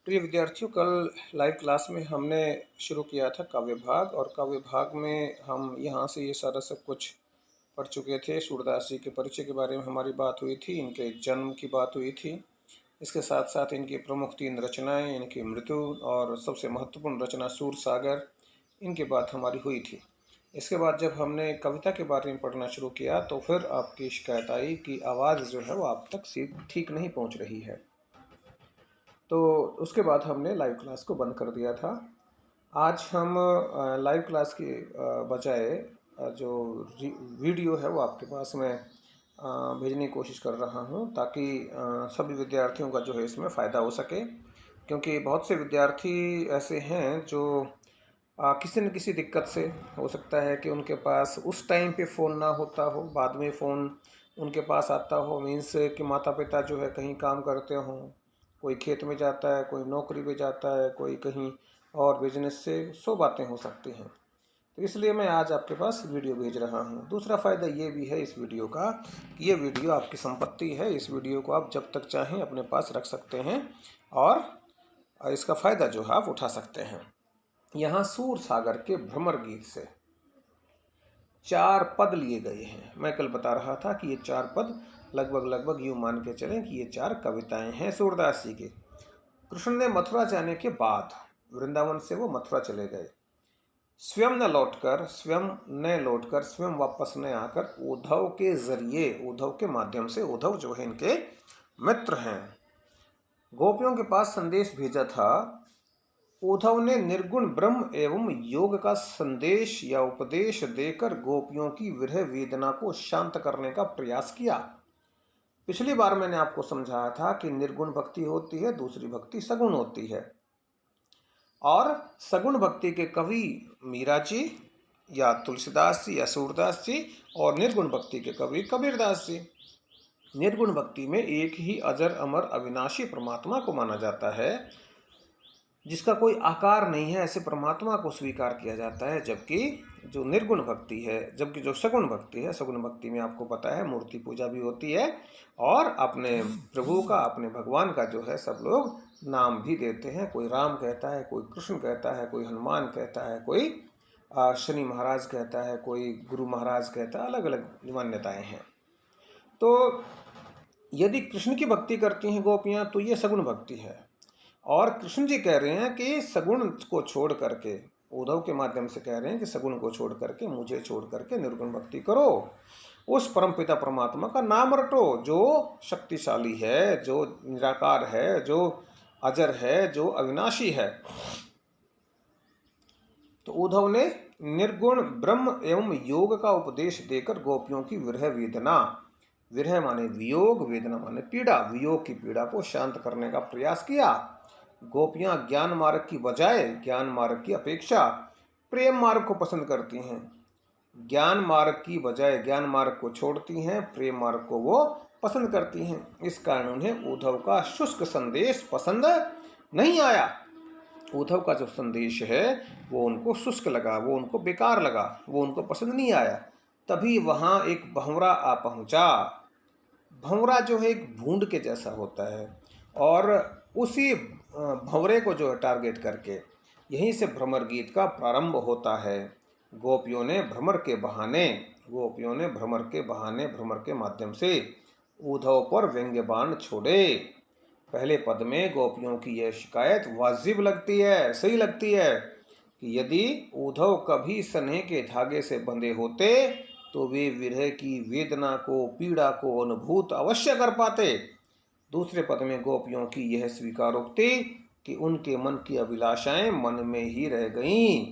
प्रिय विद्यार्थियों, कल लाइव क्लास में हमने शुरू किया था काव्य भाग, और काव्य भाग में हम यहाँ से ये सारा सब कुछ पढ़ चुके थे। सूरदास जी के परिचय के बारे में हमारी बात हुई थी, इनके जन्म की बात हुई थी। इसके साथ साथ इनकी प्रमुख 3 रचनाएं, इनकी मृत्यु और सबसे महत्वपूर्ण रचना सूरसागर, इनकी बात हमारी हुई थी। इसके बाद जब हमने कविता के बारे में पढ़ना शुरू किया तो फिर आपकी शिकायत आई कि आवाज़ जो है वो आप तक ठीक नहीं पहुँच रही है। तो उसके बाद हमने लाइव क्लास को बंद कर दिया था। आज हम लाइव क्लास की बजाय जो वीडियो है वो आपके पास में भेजने की कोशिश कर रहा हूं, ताकि सभी विद्यार्थियों का जो है इसमें फ़ायदा हो सके। क्योंकि बहुत से विद्यार्थी ऐसे हैं जो किसी न किसी दिक्कत से, हो सकता है कि उनके पास उस टाइम पे फ़ोन ना होता हो, बाद में फ़ोन उनके पास आता हो। मीन्स कि माता पिता जो है कहीं काम करते हों, कोई खेत में जाता है, कोई नौकरी पे जाता है, कोई कहीं और बिजनेस से, 100 बातें हो सकती हैं। तो इसलिए मैं आज आपके पास वीडियो भेज रहा हूँ। दूसरा फ़ायदा ये भी है इस वीडियो का कि ये वीडियो आपकी संपत्ति है। इस वीडियो को आप जब तक चाहें अपने पास रख सकते हैं और इसका फ़ायदा जो है आप उठा सकते हैं। यहाँ सूरसागर के भ्रमर गीत से 4 पद लिए गए हैं। मैं कल बता रहा था कि ये 4 पद लगभग यूँ मान के चलें कि ये 4 कविताएं हैं सूरदास जी की। कृष्ण ने मथुरा जाने के बाद वृंदावन से वो मथुरा चले गए। स्वयं न लौटकर स्वयं वापस न आकर उद्धव के जरिए, उद्धव के माध्यम से, उद्धव जो है इनके मित्र हैं, गोपियों के पास संदेश भेजा था। उद्धव ने निर्गुण ब्रह्म एवं योग का संदेश या उपदेश देकर गोपियों की विरह वेदना को शांत करने का प्रयास किया। पिछली बार मैंने आपको समझाया था कि निर्गुण भक्ति होती है, दूसरी भक्ति सगुण होती है। और सगुण भक्ति के कवि मीरा जी या तुलसीदास जी या सूरदास जी, और निर्गुण भक्ति के कवि कबीरदास जी। निर्गुण भक्ति में एक ही अजर अमर अविनाशी परमात्मा को माना जाता है, जिसका कोई आकार नहीं है, ऐसे परमात्मा को स्वीकार किया जाता है। जबकि जो निर्गुण भक्ति है, जबकि जो सगुण भक्ति है, सगुण भक्ति में आपको पता है मूर्ति पूजा भी होती है, और अपने प्रभु का, अपने भगवान का जो है सब लोग नाम भी देते हैं। कोई राम कहता है, कोई कृष्ण कहता है, कोई हनुमान कहता है, कोई शनि महाराज कहता है, कोई गुरु महाराज कहता है। अलग अलग मान्यताएं हैं। तो यदि कृष्ण की भक्ति करती हैं गोपियाँ तो ये सगुण भक्ति है। और कृष्ण जी कह रहे हैं कि सगुण को छोड़ करके, उद्धव के माध्यम से कह रहे हैं कि सगुण को छोड़ करके, मुझे छोड़ करके निर्गुण भक्ति करो, उस परमपिता परमात्मा का नाम रटो जो शक्तिशाली है, जो निराकार है, जो अजर है, जो अविनाशी है। तो उद्धव ने निर्गुण ब्रह्म एवं योग का उपदेश देकर गोपियों की विरह वेदना, विरह माने वियोग, वेदना माने पीड़ा, वियोग की पीड़ा को शांत करने का प्रयास किया। गोपियां ज्ञान मार्ग की बजाय, ज्ञान मार्ग की अपेक्षा प्रेम मार्ग को पसंद करती हैं। ज्ञान मार्ग की बजाय ज्ञान मार्ग को छोड़ती हैं, प्रेम मार्ग को वो पसंद करती हैं। इस कारण उन्हें उद्धव का शुष्क संदेश पसंद नहीं आया। उद्धव का जो संदेश है वो उनको शुष्क लगा, वो उनको बेकार लगा, वो उनको पसंद नहीं आया। तभी वहाँ एक भंवरा आ पहुँचा। भंवरा जो है एक भूंड के जैसा होता है, और उसी भंवरे को जो है टारगेट करके यहीं से भ्रमर गीत का प्रारंभ होता है। गोपियों ने भ्रमर के बहाने, गोपियों ने भ्रमर के बहाने, भ्रमर के माध्यम से उद्धव पर व्यंग्य बाण छोड़े। पहले पद में गोपियों की यह शिकायत वाजिब लगती है, सही लगती है कि यदि उद्धव कभी स्नेह के धागे से बंधे होते तो वे विरह की वेदना को, पीड़ा को अनुभूत अवश्य कर पाते। दूसरे पद में गोपियों की यह स्वीकारोक्ति कि उनके मन की अभिलाषाएं मन में ही रह गईं,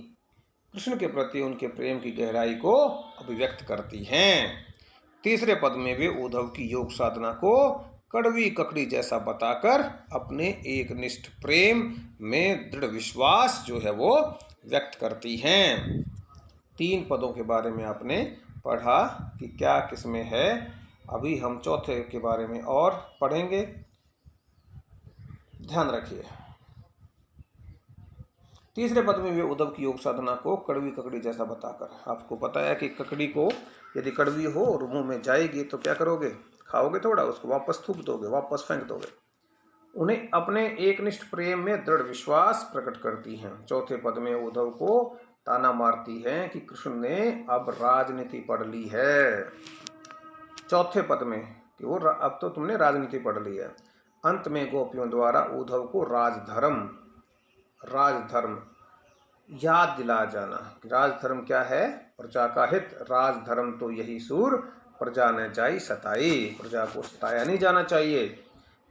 कृष्ण के प्रति उनके प्रेम की गहराई को अभिव्यक्त करती हैं। तीसरे पद में वे उद्धव की योग साधना को कड़वी ककड़ी जैसा बताकर अपने एक निष्ठ प्रेम में दृढ़ विश्वास जो है वो व्यक्त करती हैं। 3 पदों के बारे में आपने पढ़ा कि क्या किसमें है। अभी हम चौथे के बारे में और पढ़ेंगे, ध्यान रखिए। तीसरे पद में वे उद्धव की योग साधना को कड़वी ककड़ी जैसा बताकर, आपको पता है कि ककड़ी को यदि कड़वी हो और मुंह में जाएगी तो क्या करोगे, खाओगे थोड़ा, उसको वापस थूक दोगे, वापस फेंक दोगे। उन्हें अपने एकनिष्ठ प्रेम में दृढ़ विश्वास प्रकट करती हैं। चौथे पद में उद्धव को ताना मारती हैं कि कृष्ण ने अब राजनीति पढ़ ली है। चौथे पद में कि वो अब तो तुमने राजनीति पढ़ ली है। अंत में गोपियों द्वारा उद्धव को राजधर्म याद दिला जाना। राजधर्म क्या है? प्रजा का हित। राजधर्म तो यही सूर प्रजा ने जाई सताई। प्रजा को सताया नहीं जाना चाहिए।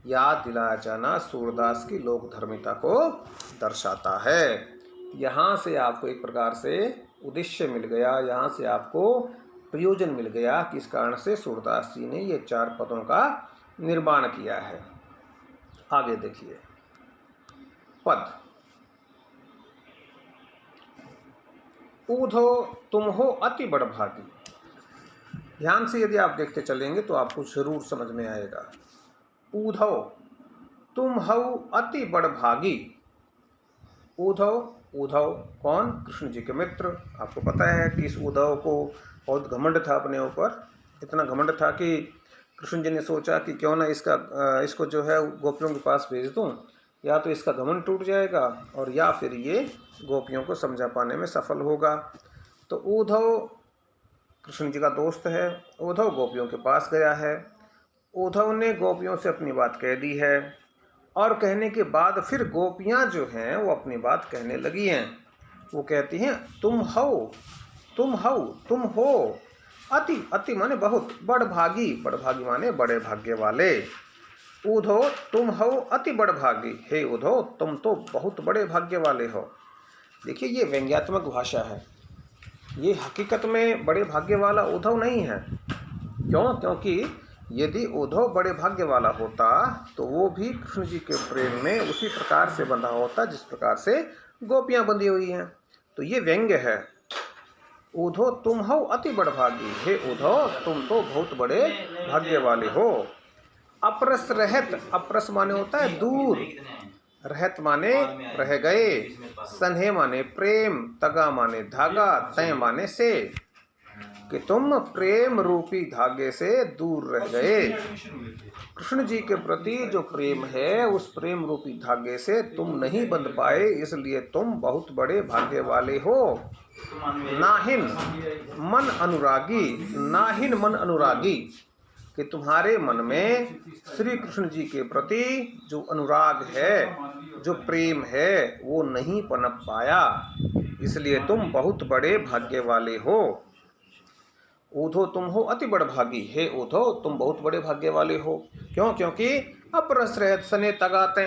याद दिलाया जाना सूरदास की लोक धर्मिता को दर्शाता है। यहाँ से आपको एक प्रकार से उद्देश्य मिल गया, यहाँ से आपको प्रयोजन मिल गया कि इस कारण से सूरदास जी ने ये 4 पदों का निर्माण किया है। आगे देखिए पद। ऊधो तुम हो अति बड़भागी। ध्यान से यदि आप देखते चलेंगे तो आपको जरूर समझ में आएगा। ऊधव तुम हो अति बड़भागी। उद्धव कौन? कृष्ण जी के मित्र। आपको पता है कि इस उद्धव को बहुत घमंड था अपने ऊपर। इतना घमंड था कि कृष्ण जी ने सोचा कि क्यों ना इसको जो है गोपियों के पास भेज दूं, या तो इसका घमंड टूट जाएगा और या फिर ये गोपियों को समझा पाने में सफल होगा। तो उद्धव कृष्ण जी का दोस्त है। उद्धव गोपियों के पास गया है। उद्धव ने गोपियों से अपनी बात कह दी है और कहने के बाद फिर गोपियां जो हैं वो अपनी बात कहने लगी हैं। वो कहती हैं तुम हो अति माने बहुत, बड़भागी माने बड़े भाग्य वाले। उद्धव तुम हो अति बड़भागी। हे उद्धव तुम तो बहुत बड़े भाग्य वाले हो। देखिए ये व्यंग्यात्मक भाषा है। ये हकीकत में बड़े भाग्य वाला उद्धव नहीं है। क्यों? क्योंकि यदि उद्धव बड़े भाग्य वाला होता तो वो भी कृष्ण जी के प्रेम में उसी प्रकार से बंधा होता जिस प्रकार से गोपियां बंधी हुई हैं। तो ये व्यंग्य है। उद्धव तुम हो अति बड़भागी। हे उद्धव तुम तो बहुत बड़े भाग्य वाले हो। अपरस रहत, अपरस माने होता है दूर, रहत माने रह गए, सन्हे माने प्रेम, तगा माने धागा, तय माने से, कि तुम प्रेम रूपी धागे से दूर रह गए। कृष्ण जी के प्रति जो प्रेम है उस प्रेम रूपी धागे से तुम नहीं बंध पाए, इसलिए तुम बहुत बड़े भाग्य वाले हो। नाहिन मन अनुरागी, कि तुम्हारे मन में श्री कृष्ण जी के प्रति जो अनुराग है, जो प्रेम है, वो नहीं पनप पाया, इसलिए तुम बहुत बड़े भाग्य वाले हो। उद्धव तुम हो अति बड़भागी। हे उद्धव तुम बहुत बड़े भाग्य वाले हो। क्यों? क्योंकि अपरस रहत सने तगाते,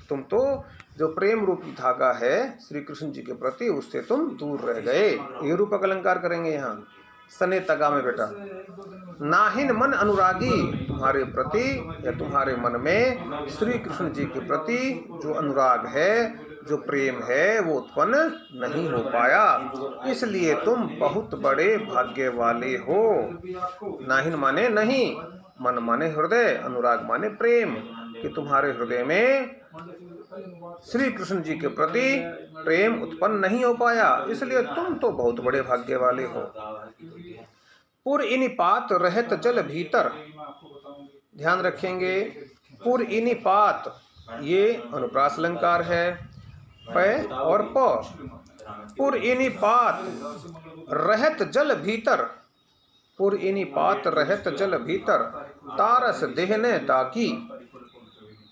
तुम तो जो प्रेम रूपी धागा है श्री कृष्ण जी के प्रति उससे तुम दूर रह गए। ये रूपक अलंकार करेंगे यहाँ सने तगा में बेटा। नाहिन मन अनुरागी, तुम्हारे प्रति या तुम्हारे मन में श्री कृष्ण जी के प्रति जो अनुराग है, जो प्रेम है, वो उत्पन्न नहीं हो पाया, इसलिए तुम बहुत बड़े भाग्य वाले हो। नाहिन माने नहीं, मन माने हृदय, अनुराग माने प्रेम, कि तुम्हारे हृदय में श्री कृष्ण जी के प्रति प्रेम उत्पन्न नहीं हो पाया, इसलिए तुम तो बहुत बड़े भाग्य वाले हो। पुर इनिपात रहत जल भीतर। ध्यान रखेंगे, पुर इनिपात ये अनुप्रास अलंकार है, प और प। पुर इनिपात रहत जल भीतर, पुर इनिपात रहत जल भीतर, तारस देहने दागी।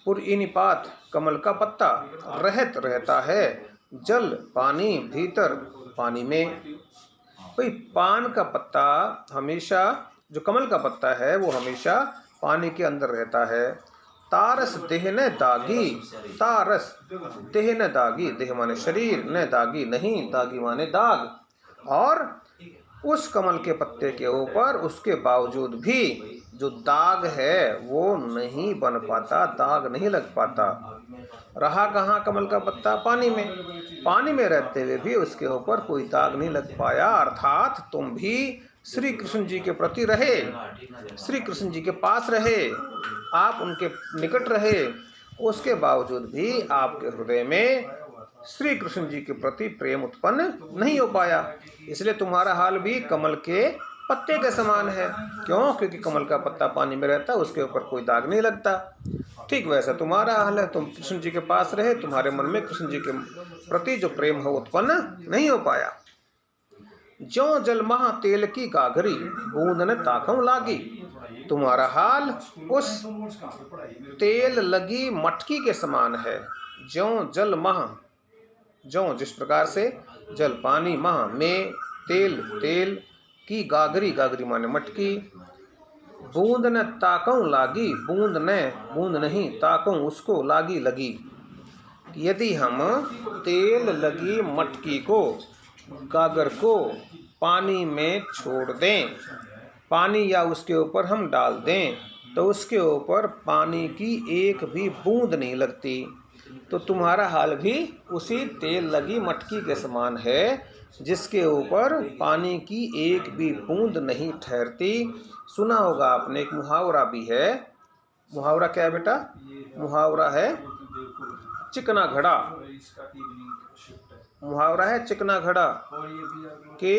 पुर इनिपात कमल का पत्ता, रहत रहता है, जल पानी, भीतर पानी में। भाई पान का पत्ता हमेशा, जो कमल का पत्ता है वो हमेशा पानी के अंदर रहता है। तारस देह न दागी, तारस देह न दागी, देह माने शरीर, न दागी नहीं, दागी माने दाग। और उस कमल के पत्ते के ऊपर उसके बावजूद भी जो दाग है वो नहीं बन पाता, दाग नहीं लग पाता। रहा कहाँ कमल का पत्ता? पानी में। पानी में रहते हुए भी उसके ऊपर कोई दाग नहीं लग पाया। अर्थात तुम भी श्री कृष्ण जी के प्रति रहे, श्री कृष्ण जी के पास रहे, आप उनके निकट रहे, उसके बावजूद भी आपके हृदय में श्री कृष्ण जी के प्रति प्रेम उत्पन्न नहीं हो पाया। इसलिए तुम्हारा हाल भी कमल के पत्ते के समान है। क्यों? क्योंकि कमल का पत्ता पानी में रहता है, उसके ऊपर कोई दाग नहीं लगता। ठीक वैसा तुम्हारा हाल है। तुम कृष्ण जी के पास रहे, तुम्हारे मन में कृष्ण जी के प्रति जो प्रेम हो उत्पन्न नहीं हो पाया। ज्यों जल महा तेल की गागरी, बूंद ने ताकम लागी। तुम्हारा हाल उस तेल लगी मटकी के समान है। ज्यों जल महा, ज्यों जिस प्रकार से, जल पानी, महा में, तेल तेल, की गागरी, गागरी माने मटकी, बूंद ने ताकऊ लागी, बूंद ने, बूंद नहीं, ताकऊ उसको, लागी लगी। यदि हम तेल लगी मटकी को, गागर को पानी में छोड़ दें, पानी या उसके ऊपर हम डाल दें, तो उसके ऊपर पानी की एक भी बूंद नहीं लगती। तो तुम्हारा हाल भी उसी तेल लगी मटकी के समान है, जिसके ऊपर पानी की एक भी बूंद नहीं ठहरती। सुना होगा आपने, एक मुहावरा भी है। मुहावरा क्या है बेटा? मुहावरा है चिकना घड़ा। मुहावरा है चिकना घड़ा के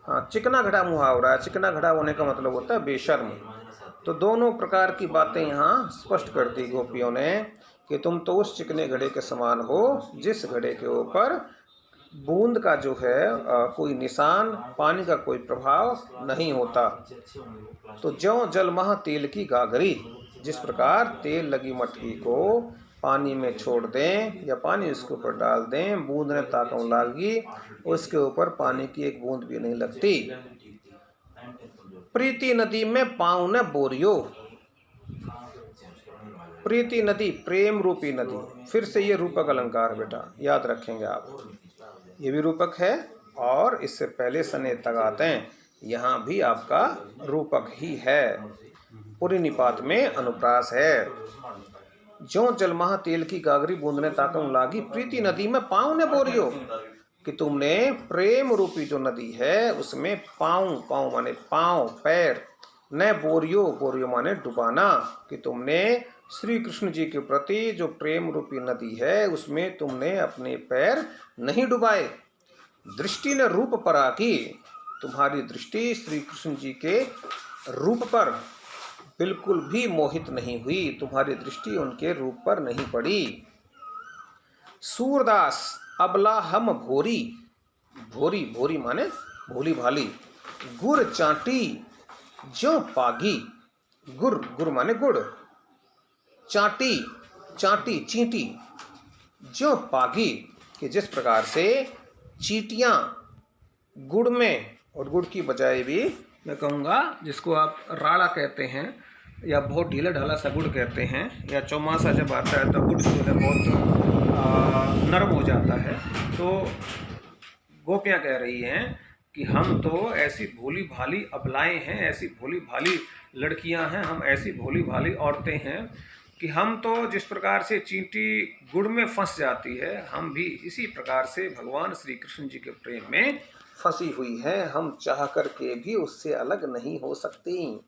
हाँ, चिकना घड़ा मुहावरा है। चिकना घड़ा होने का मतलब होता है बेशर्म। तो दोनों प्रकार की बातें यहाँ स्पष्ट कर दी गोपियों ने कि तुम तो उस चिकने घड़े के समान हो जिस घड़े के ऊपर बूंद का जो है कोई निशान, पानी का कोई प्रभाव नहीं होता। तो ज्यों जल महा तेल की गागरी, जिस प्रकार तेल लगी मटकी को पानी में छोड़ दें या पानी उसके ऊपर डाल दें, बूंद ने ताकम लागी, उसके ऊपर पानी की एक बूंद भी नहीं लगती। प्रीति नदी में पाँव ने बोरियो। प्रीति नदी, प्रेम रूपी नदी। फिर से ये रूपक अलंकार बेटा याद रखेंगे आप, ये भी रूपक है और इससे पहले सने तगातें, यहाँ भी आपका रूपक ही है। पूरी निपात में अनुप्रास है। ज्यों जलमहा तेल की गागरी, बूंद ने ताकम लागी, प्रीति नदी में पाँव ने बोरियो, कि तुमने प्रेम रूपी जो नदी है उसमें पाँव, पाँव माने पाँव, पैर, न बोरियो, बोरियो माने डुबाना, कि तुमने श्री कृष्ण जी के प्रति जो प्रेम रूपी नदी है उसमें तुमने अपने पैर नहीं डुबाए। दृष्टि ने रूप पर आकी, तुम्हारी दृष्टि श्री कृष्ण जी के रूप पर बिल्कुल भी मोहित नहीं हुई, तुम्हारी दृष्टि उनके रूप पर नहीं पड़ी। सूरदास अबला हम भोरी, भोरी, भोरी माने भोली भाली, गुड़ चाटी ज्यों पागी, गुड़, गुड़ माने गुड़, चाटी, चाटी चींटी, ज्यों पागी, कि जिस प्रकार से चींटियां गुड़ में, और गुड़ की बजाय भी मैं कहूँगा जिसको आप राड़ा कहते हैं या बहुत ढीला ढाला सा गुड़ कहते हैं, या चौमासा जब आता है तो गुड़ जो है बहुत नरम हो जाता है। तो गोपियाँ कह रही हैं कि हम तो ऐसी भोली भाली अबलाएं हैं, ऐसी भोली भाली लड़कियां हैं, हम ऐसी भोली भाली औरतें हैं कि हम तो जिस प्रकार से चींटी गुड़ में फंस जाती है, हम भी इसी प्रकार से भगवान श्री कृष्ण जी के प्रेम में फंसी हुई है, हम चाह करके भी उससे अलग नहीं हो सकती।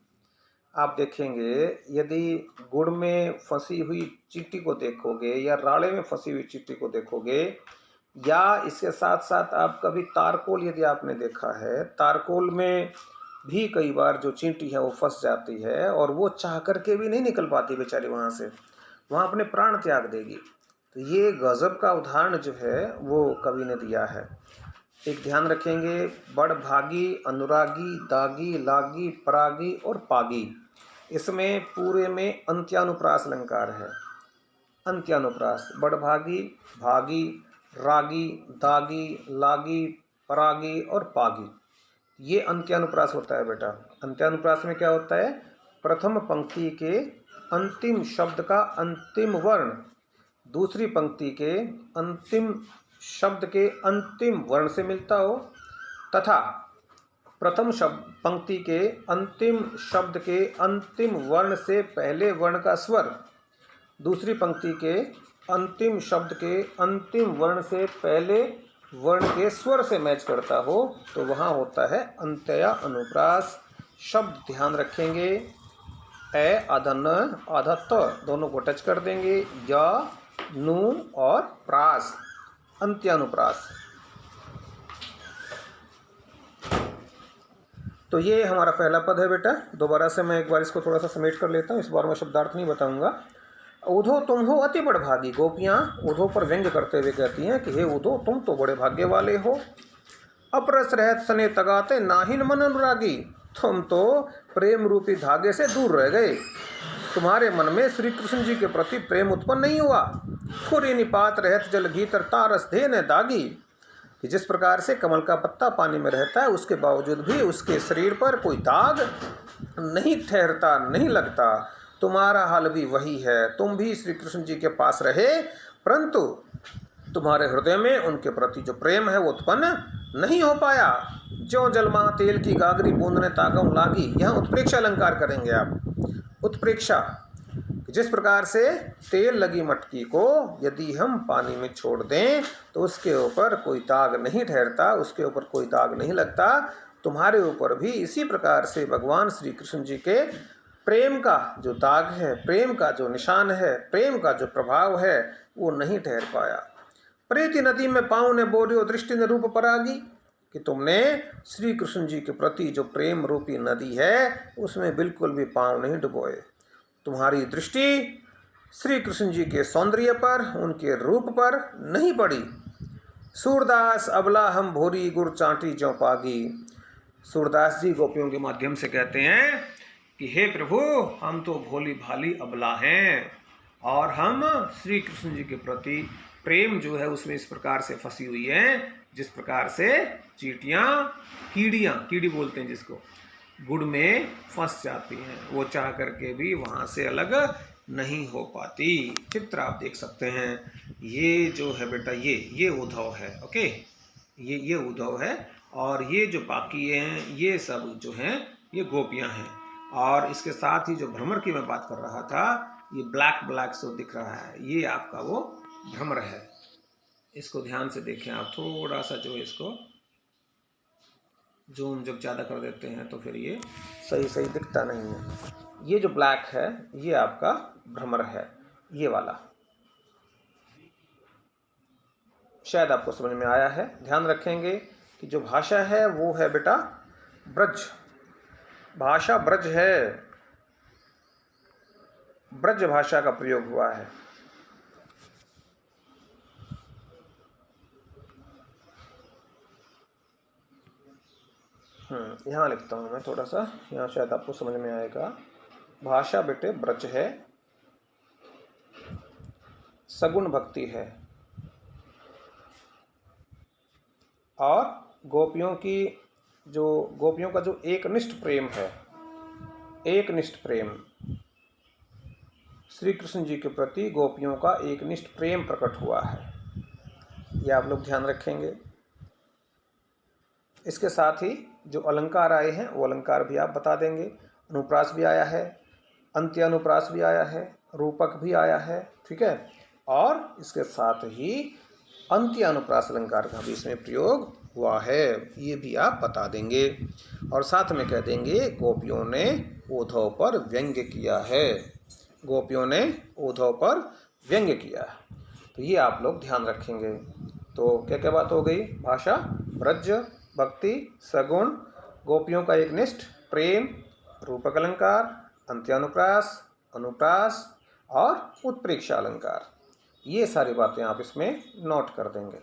आप देखेंगे यदि गुड़ में फंसी हुई चींटी को देखोगे या राड़े में फंसी हुई चींटी को देखोगे, या इसके साथ साथ आप कभी तारकोल यदि आपने देखा है, तारकोल में भी कई बार जो चींटी है वो फंस जाती है और वो चाह करके भी नहीं निकल पाती बेचारी वहाँ से, वहाँ अपने प्राण त्याग देगी। तो ये गजब का उदाहरण जो है वो कवि ने दिया है। एक ध्यान रखेंगे, बड़ भागी, अनुरागी, दागी, लागी, परागी और पागी, इसमें पूरे में अंत्यानुप्रास अलंकार है। अंत्यानुप्रास, बड़भागी, भागी, रागी, दागी, लागी, परागी और पागी, ये अंत्यानुप्रास होता है बेटा। अंत्यानुप्रास में क्या होता है? प्रथम पंक्ति के अंतिम शब्द का अंतिम वर्ण दूसरी पंक्ति के अंतिम शब्द के अंतिम वर्ण से मिलता हो, तथा प्रथम शब्द पंक्ति के अंतिम शब्द के अंतिम वर्ण से पहले वर्ण का स्वर दूसरी पंक्ति के अंतिम शब्द के अंतिम वर्ण से पहले वर्ण के स्वर से मैच करता हो, तो वहाँ होता है अंत्या अनुप्रास। शब्द ध्यान रखेंगे, ए आधा न आधा त दोनों को टच कर देंगे, या नू और प्रास, अंत्यानुप्रास। तो तो ये हमारा पहला पद है बेटा। दोबारा से मैं एक बार इसको थोड़ा सा समेट कर लेता हूँ, इस बार मैं शब्दार्थ नहीं बताऊंगा। उधो तुम हो अति बड़भागी। गोपियाँ उधो पर व्यंग्य करते हुए कहती हैं कि हे उधो, तुम तो बड़े भाग्य वाले हो। अपरस रहत सने तगाते नाहिन मन अनुरागी। तुम तो प्रेम रूपी धागे से दूर रह गए, तुम्हारे मन में श्री कृष्ण जी के प्रति प्रेम उत्पन्न नहीं हुआ। खुरी निपात रहत जल घीतर तारस धे न दागी। कि जिस प्रकार से कमल का पत्ता पानी में रहता है, उसके बावजूद भी उसके शरीर पर कोई दाग नहीं ठहरता, नहीं लगता, तुम्हारा हाल भी वही है। तुम भी श्री कृष्ण जी के पास रहे, परंतु तुम्हारे हृदय में उनके प्रति जो प्रेम है वो उत्पन्न नहीं हो पाया। जो जलमा तेल की गागरी बूंद ने तागम लागी। यहाँ उत्प्रेक्षा अलंकार करेंगे आप। उत्प्रेक्षा, जिस प्रकार से तेल लगी मटकी को यदि हम पानी में छोड़ दें तो उसके ऊपर कोई दाग नहीं ठहरता, उसके ऊपर कोई दाग नहीं लगता, तुम्हारे ऊपर भी इसी प्रकार से भगवान श्री कृष्ण जी के प्रेम का जो दाग है, प्रेम का जो निशान है, प्रेम का जो प्रभाव है, वो नहीं ठहर पाया। प्रीति नदी में पाँव ने बोरियो दृष्टि ने रूप परागी। कि तुमने श्री कृष्ण जी के प्रति जो प्रेम रूपी नदी है उसमें बिल्कुल भी पाँव नहीं डुबोए। तुम्हारी दृष्टि श्री कृष्ण जी के सौंदर्य पर, उनके रूप पर नहीं पड़ी। सूरदास अबला हम भोरी गुर चांटी ज्यों पागी। सूरदास जी गोपियों के माध्यम से कहते हैं कि हे प्रभु, हम तो भोली भाली अबला हैं और हम श्री कृष्ण जी के प्रति प्रेम जो है उसमें इस प्रकार से फंसी हुई है जिस प्रकार से चींटियाँ, कीड़ियाँ, कीड़ी बोलते हैं जिसको, गुड़ में फंस जाती हैं, वो चाह करके भी वहाँ से अलग नहीं हो पाती। चित्र आप देख सकते हैं। ये जो है बेटा ये उद्धव है। ओके, ये उद्धव है और ये जो बाकी हैं ये सब जो हैं ये गोपियाँ हैं। और इसके साथ ही जो भ्रमर की मैं बात कर रहा था, ये ब्लैक सो दिख रहा है, ये आपका वो भ्रमर है। इसको ध्यान से देखें आप, थोड़ा सा जो इसको जूम जब ज़्यादा कर देते हैं तो फिर ये सही दिखता नहीं है। ये जो ब्लैक है ये आपका भ्रमर है, ये वाला। शायद आपको समझ में आया है। ध्यान रखेंगे कि जो भाषा है वो है बेटा ब्रज, भाषा ब्रज है, ब्रज भाषा का प्रयोग हुआ है। यहाँ लिखता हूँ मैं थोड़ा सा, यहाँ शायद आपको समझ में आएगा। भाषा बेटे ब्रज है, सगुण भक्ति है और गोपियों का जो एकनिष्ठ प्रेम है, एकनिष्ठ प्रेम, श्री कृष्ण जी के प्रति गोपियों का एकनिष्ठ प्रेम प्रकट हुआ है। ये आप लोग ध्यान रखेंगे। इसके साथ ही जो अलंकार आए हैं वो अलंकार भी आप बता देंगे। अनुप्रास भी आया है, अंत्य अनुप्रास भी आया है, रूपक भी आया है, ठीक है। और इसके साथ ही अंत्य अनुप्रास अलंकार का भी इसमें प्रयोग हुआ है, ये भी आप बता देंगे। और साथ में कह देंगे गोपियों ने उद्धव पर व्यंग्य किया है, गोपियों ने उद्धव पर व्यंग्य किया है। तो ये आप लोग ध्यान रखेंगे। तो क्या क्या बात हो गई? भाषा ब्रज, भक्ति, सगुण, गोपियों का एकनिष्ठ प्रेम, रूपक अलंकार, अंत्यानुप्रास, अनुप्रास और उत्प्रेक्षा अलंकार, ये सारी बातें आप इसमें नोट कर देंगे।